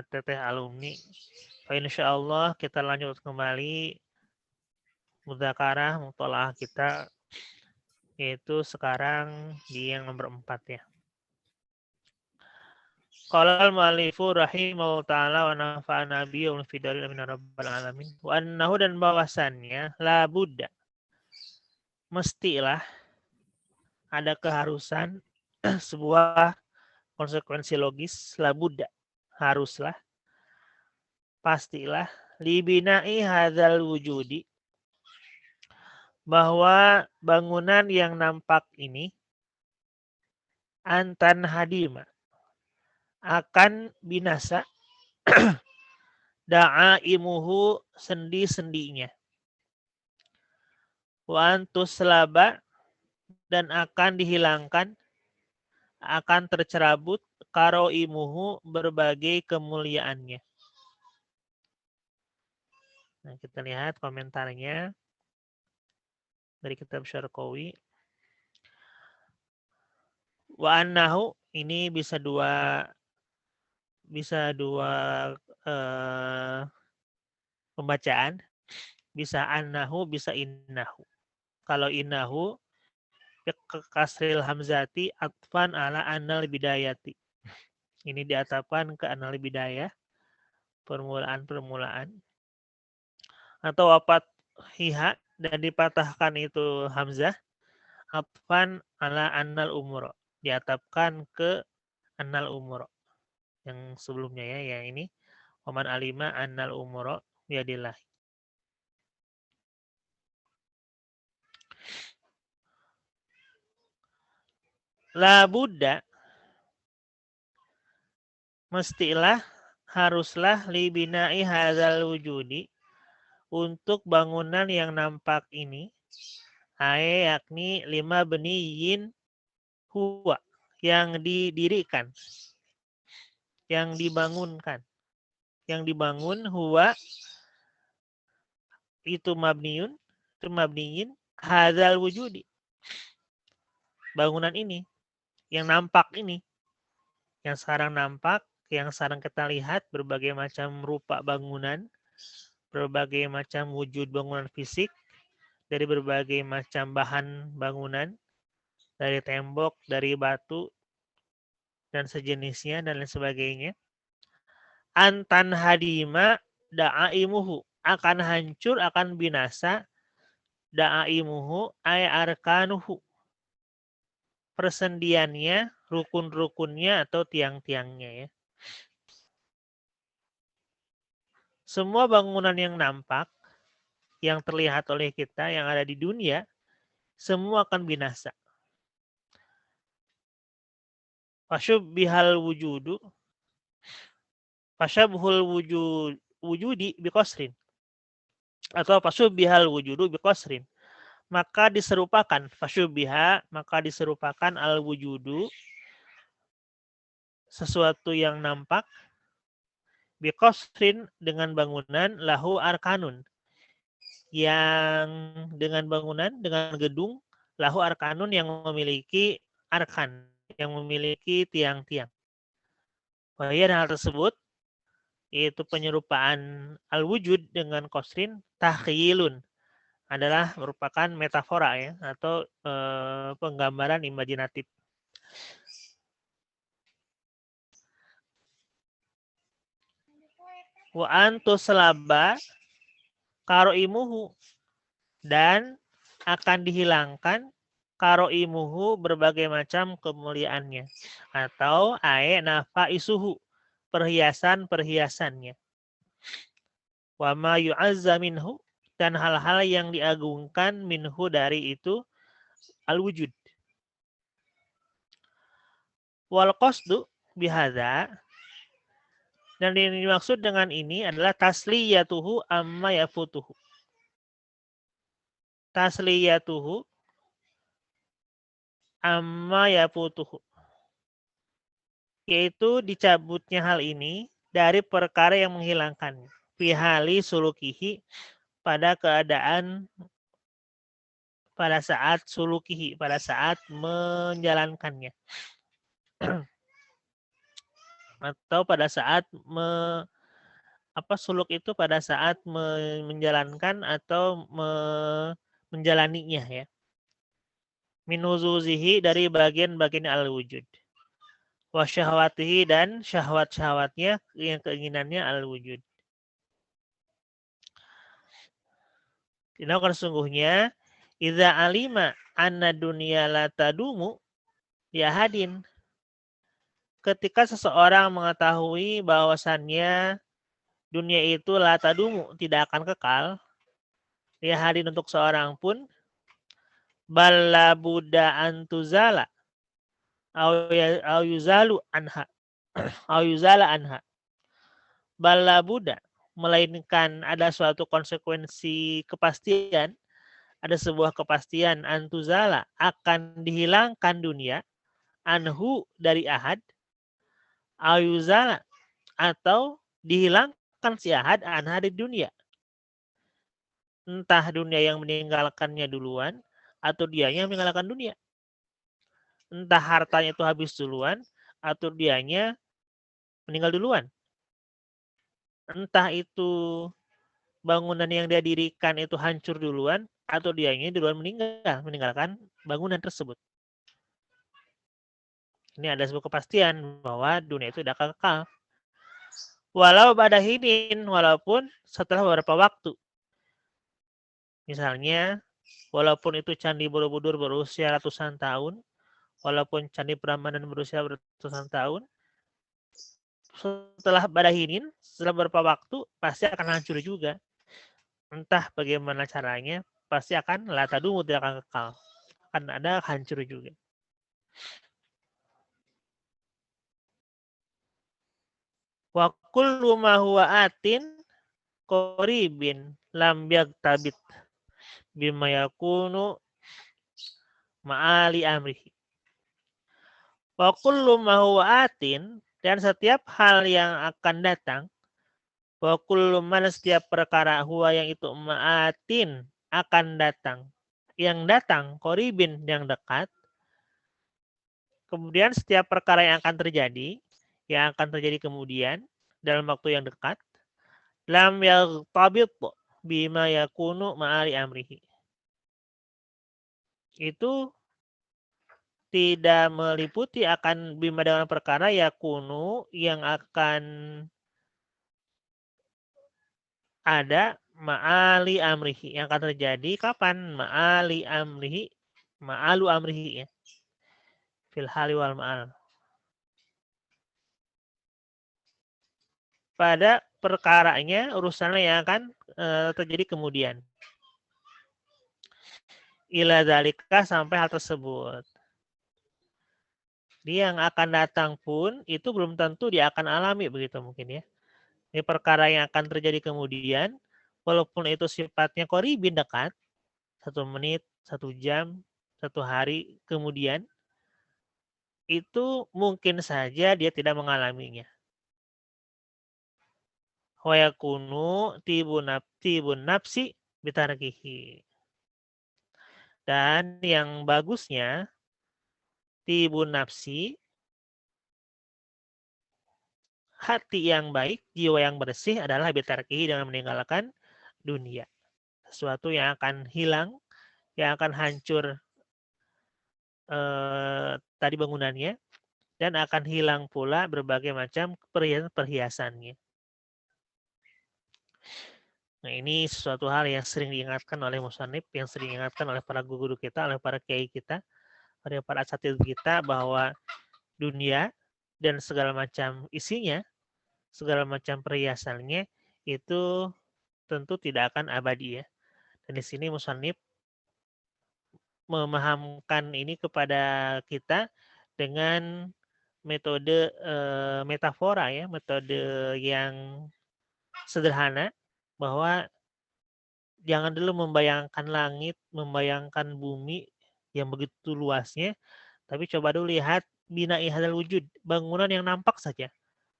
teteh alumni. Insya Allah kita lanjut kembali mudzakarah mutolaah kita, yaitu sekarang di yang nomor 4 ya. Qala al-mu'allifu rahimahullahu ta'ala wa nafa'ana bihi wa fidari min rabbil alamin. Wa annahu, dan bahwasannya la budda, mestilah ada keharusan sebuah konsekuensi logis, la budda, haruslah, pastilah, libina'i hadzal wujudi, bahwa bangunan yang nampak ini antan hadima, akan binasa, da'aimuhu, sendi-sendinya, wa antuslaba, dan akan dihilangkan, akan tercerabut, karoimuhu, berbagai kemuliaannya. Nah, kita lihat komentarnya dari kitab Syarqawi. Wa annahu, ini bisa dua pembacaan, bisa annahu, bisa innahu. Kalau innahu ke kasril hamzati atfan ala annal bidayati. Ini diatapkan ke annal bidayah, permulaan. Atau wapat hiha, dan dipatahkan itu hamzah, atfan ala annal umur, diatapkan ke annal umur. Yang sebelumnya ya, yang ini waman alima annal umur biadillah. La Buddha, mestilah, haruslah, libina'i hadzal wujudi, untuk bangunan yang nampak ini, yakni 5 beniyin huwa, yang didirikan, yang dibangunkan, yang dibangun, huwa itu mabniyin hadzal wujudi, bangunan ini, yang nampak ini, yang sekarang nampak, yang sekarang kita lihat, berbagai macam rupa bangunan, berbagai macam wujud bangunan fisik, dari berbagai macam bahan bangunan, dari tembok, dari batu, dan sejenisnya, dan lain sebagainya. Antan hadima da'aimuhu, akan hancur, akan binasa, da'aimuhu ay arkanuhu, persendiannya, rukun-rukunnya atau tiang-tiangnya ya. Semua bangunan yang nampak, yang terlihat oleh kita, yang ada di dunia, semua akan binasa. Fasyubbihal wujudu, fasyabhul wujudi biqasrin, atau fasyubbihal wujudu biqasrin, maka diserupakan, fasyubbiha, maka diserupakan al wujudu, sesuatu yang nampak, biqasrin, dengan bangunan, lahu arkanun, yang dengan bangunan, dengan gedung, lahu arkanun, yang memiliki arkan, yang memiliki tiang-tiang. Dan hal tersebut, yaitu penyerupaan al-wujud dengan qasrin, takhilun, adalah merupakan metafora ya, atau penggambaran imajinatif. Wa antuslaba karoimuhu, dan akan dihilangkan karoimuhu, berbagai macam kemuliaannya, atau nafaisuhu, perhiasan-perhiasannya. Wa ma yu'azza minhu, dan hal-hal yang diagungkan, minhu, dari itu, al-wujud. Wal qasdu bihadza, dan yang dimaksud dengan ini adalah tasliyatuhu amma yafutuhu. Tasliyatuhu amma yafutuhu, yaitu dicabutnya hal ini dari perkara yang menghilangkannya. Fihali sulukihi, pada keadaan, pada saat sulukihi, pada saat menjalankannya. atau pada saat suluk itu pada saat menjalankan atau menjalaninya ya. Min huzuzihi dari bagian-bagian al-wujud. Wa syahwatihi dan syahwat-syahwatnya yang keinginannya al-wujud. Karena sesungguhnya idza alima anna dunya la tadumu ya hadin. Ketika seseorang mengetahui bahwasannya dunia itu la tadumu, tidak akan kekal, ya hadin untuk seorang pun, balla buddha antuzala au yuzalu anha au yuzala anha. Balla buddha, melainkan ada suatu konsekuensi kepastian, ada sebuah kepastian antuzala akan dihilangkan dunia anhu dari ahad ayuzala atau dihilangkan si ahad anha dari dunia. Entah dunia yang meninggalkannya duluan atau dianya yang meninggalkan dunia. Entah hartanya itu habis duluan atau dianya meninggal duluan. Entah itu bangunan yang dia dirikan itu hancur duluan atau dianya duluan meninggalkan bangunan tersebut. Ini ada sebuah kepastian bahwa dunia itu tidak kekal. Walau pada hinin, walaupun setelah beberapa waktu. Misalnya, walaupun itu Candi Borobudur berusia ratusan tahun, walaupun Candi Prambanan berusia ratusan tahun, setelah pada hinin, setelah beberapa waktu, pasti akan hancur juga. Entah bagaimana caranya, pasti akan latadumu, tidak akan kekal. Akan ada hancur juga. Wa kullu ma huwa atin qaribin lam yaktabit bima yakunu ma'ali amrihi. Wa kullu ma huwa atin, dan setiap hal yang akan datang, wa kullu man, setiap perkara huwa yang itu ma'atin akan datang, yang datang qaribin yang dekat. Kemudian setiap perkara yang akan terjadi kemudian dalam waktu yang dekat, lam yagtabit bima yakunu ma'ali amrihi. Itu tidak meliputi akan bima dengan perkara yakunu yang akan ada ma'ali amrihi, yang akan terjadi kapan? Ma'ali amrihi, ma'alu amrihi ya. Fil hali wal ma'al. Pada perkaranya, urusannya yang akan terjadi kemudian. Ila dzalika, sampai hal tersebut. Dia yang akan datang pun itu belum tentu dia akan alami, begitu mungkin ya. Ini perkara yang akan terjadi kemudian, walaupun itu sifatnya qaribin dekat, 1 menit, 1 jam, 1 hari kemudian, itu mungkin saja dia tidak mengalaminya. Wa yakunu tibun nafsi bitarkihi. Dan yang bagusnya, tibun nafsi, hati yang baik, jiwa yang bersih adalah bitarkihi, dengan meninggalkan dunia. Sesuatu yang akan hilang, yang akan hancur tadi bangunannya, dan akan hilang pula berbagai macam perhiasannya. Nah, ini sesuatu hal yang sering diingatkan oleh musannif, yang sering diingatkan oleh para guru kita, oleh para kiai kita, oleh para asatidz kita, bahwa dunia dan segala macam isinya, segala macam perhiasannya itu tentu tidak akan abadi ya. Dan di sini musannif memahamkan ini kepada kita dengan metode metafora ya, metode yang sederhana, bahwa jangan dulu membayangkan langit, membayangkan bumi yang begitu luasnya, tapi coba dulu lihat bina'i hadzal wujud, bangunan yang nampak saja,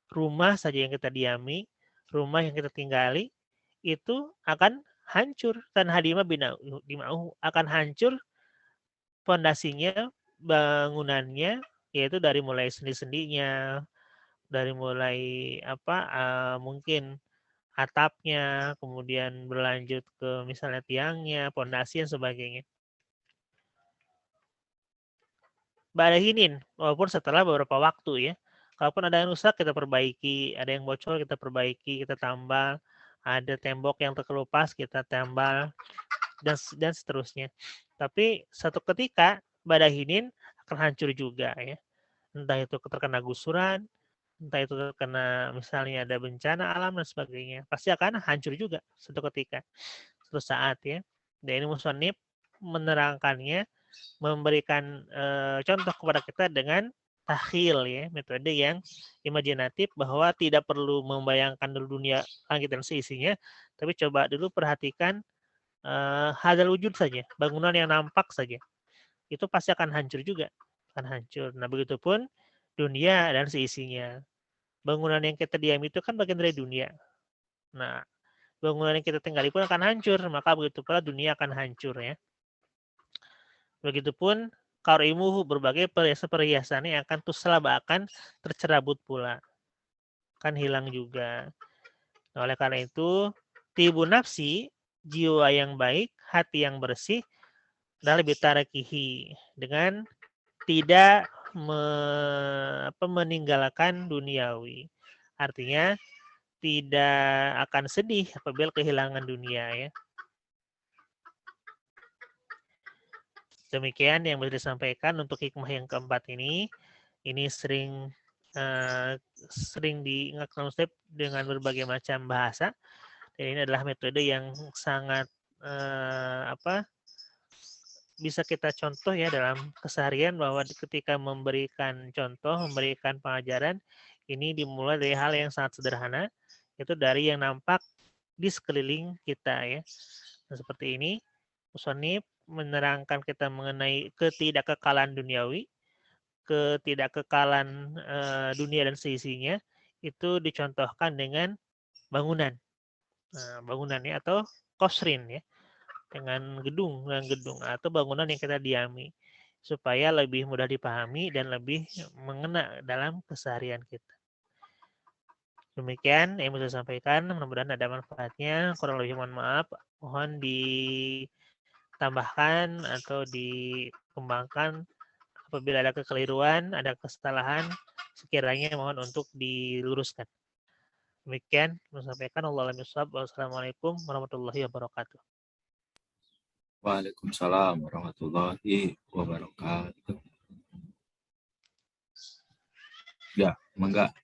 rumah saja yang kita diami, rumah yang kita tinggali, itu akan hancur. Dan hadimah bina'uhu, akan hancur fondasinya, bangunannya, yaitu dari mulai sendi-sendinya, dari mulai mungkin atapnya, kemudian berlanjut ke misalnya tiangnya, pondasi dan sebagainya. Badahinin, walaupun setelah beberapa waktu ya. Kalaupun ada yang rusak kita perbaiki, ada yang bocor kita perbaiki, kita tambal, ada tembok yang terkelupas kita tambal dan seterusnya. Tapi satu ketika badahinin akan hancur juga ya. Entah itu terkena gusuran, entah itu terkena misalnya ada bencana alam dan sebagainya, pasti akan hancur juga suatu ketika, suatu saat ya. Dan ini musannif menerangkannya, memberikan contoh kepada kita dengan takhil ya, metode yang imajinatif bahwa tidak perlu membayangkan dulu dunia langit dan seisinya, tapi coba dulu perhatikan hadal wujud saja, bangunan yang nampak saja. Itu pasti akan hancur juga, akan hancur. Nah, begitupun dunia dan seisinya. Bangunan yang kita diami itu kan bagian dari dunia. Nah, bangunan yang kita tinggali pun akan hancur, maka begitu pula dunia akan hancur ya. Begitupun qarimuhu, berbagai perhiasan yang akan tuslaba, akan tercerabut pula. Kan hilang juga. Nah, oleh karena itu, tibu nafsi, jiwa yang baik, hati yang bersih, adalah bitarakihi, dengan tidak meninggalkan duniawi. Artinya tidak akan sedih apabila kehilangan dunia ya. Demikian yang bisa disampaikan untuk hikmah yang keempat ini. Ini sering diingatkan Ustaz dengan berbagai macam bahasa. Dan ini adalah metode yang sangat bisa kita contoh ya dalam keseharian, bahwa ketika memberikan contoh, memberikan pengajaran, ini dimulai dari hal yang sangat sederhana, itu dari yang nampak di sekeliling kita ya. Nah, seperti ini, musannif menerangkan kita mengenai ketidakkekalan duniawi, ketidakkekalan dunia dan seisinya, itu dicontohkan dengan bangunan. Nah, bangunannya atau kosrin ya, dengan gedung atau bangunan yang kita diami, supaya lebih mudah dipahami dan lebih mengena dalam keseharian kita. Demikian yang bisa saya sampaikan, mudah-mudahan ada manfaatnya. Kurang lebih mohon maaf, mohon ditambahkan atau dikembangkan apabila ada kekeliruan, ada kesalahan, sekiranya mohon untuk diluruskan. Demikian saya sampaikan. Wassalamualaikum warahmatullahi wabarakatuh. Waalaikumsalam warahmatullahi wabarakatuh. Ya, mangga.